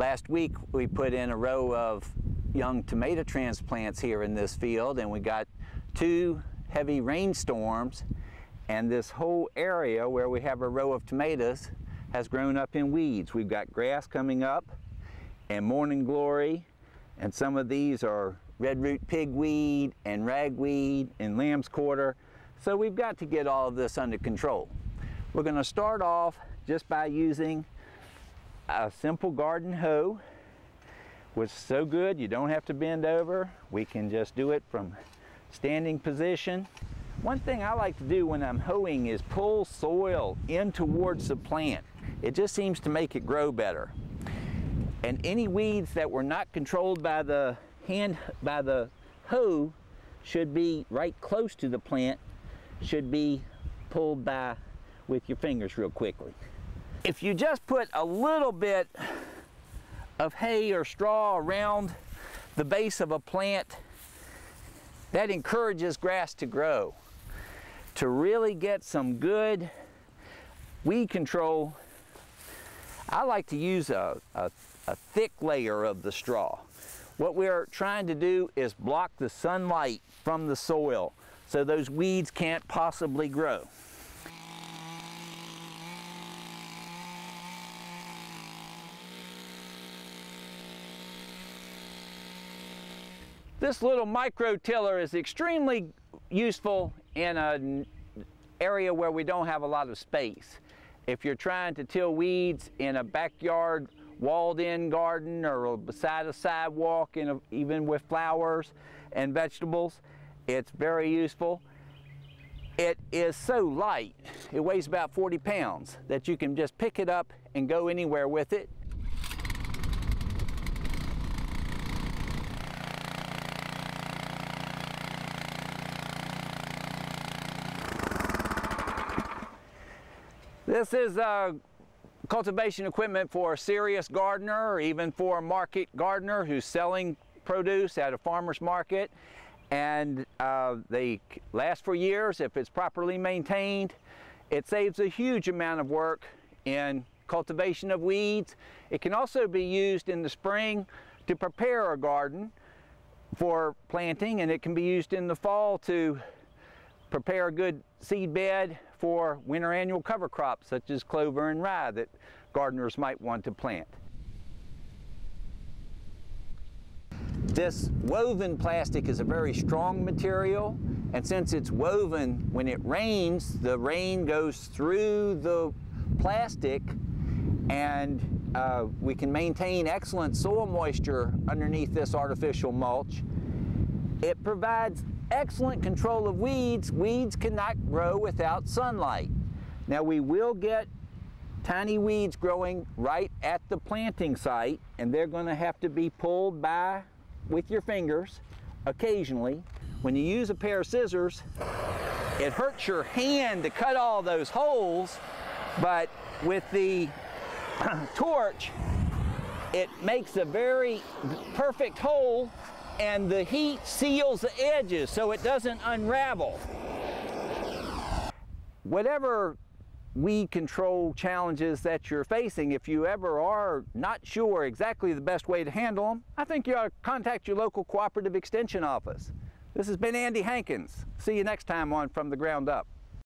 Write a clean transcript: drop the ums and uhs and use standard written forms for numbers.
Last week we put in a row of young tomato transplants here in this field, and we got 2 heavy rainstorms, and this whole area where we have a row of tomatoes has grown up in weeds. We've got grass coming up and morning glory, and some of these are red root pigweed and ragweed and lamb's quarter. So we've got to get all of this under control. We're going to start off just by using a simple garden hoe, which is so good you don't have to bend over. We can just do it from standing position. One thing I like to do when I'm hoeing is pull soil in towards the plant. It just seems to make it grow better. And any weeds that were not controlled by the hoe should be right close to the plant, should be pulled by with your fingers real quickly. If you just put a little bit of hay or straw around the base of a plant, that encourages grass to grow. To really get some good weed control, I like to use a thick layer of the straw. What we're trying to do is block the sunlight from the soil so those weeds can't possibly grow. This little micro tiller is extremely useful in an area where we don't have a lot of space. If you're trying to till weeds in a backyard walled-in garden or beside a sidewalk, even with flowers and vegetables, it's very useful. It is so light, it weighs about 40 pounds, that you can just pick it up and go anywhere with it. This is cultivation equipment for a serious gardener, or even for a market gardener who's selling produce at a farmer's market. And they last for years if it's properly maintained. It saves a huge amount of work in cultivation of weeds. It can also be used in the spring to prepare a garden for planting, and it can be used in the fall to prepare a good seed bed for winter annual cover crops such as clover and rye that gardeners might want to plant. This woven plastic is a very strong material, and since it's woven, when it rains, the rain goes through the plastic, and we can maintain excellent soil moisture underneath this artificial mulch. It provides excellent control of weeds. Weeds cannot grow without sunlight. Now we will get tiny weeds growing right at the planting site, and they're going to have to be pulled by with your fingers occasionally. When you use a pair of scissors, it hurts your hand to cut all those holes, but with the torch, it makes a very perfect hole, and the heat seals the edges so it doesn't unravel. Whatever weed control challenges that you're facing, if you ever are not sure exactly the best way to handle them, I think you ought to contact your local cooperative extension office. This has been Andy Hankins. See you next time on From the Ground Up.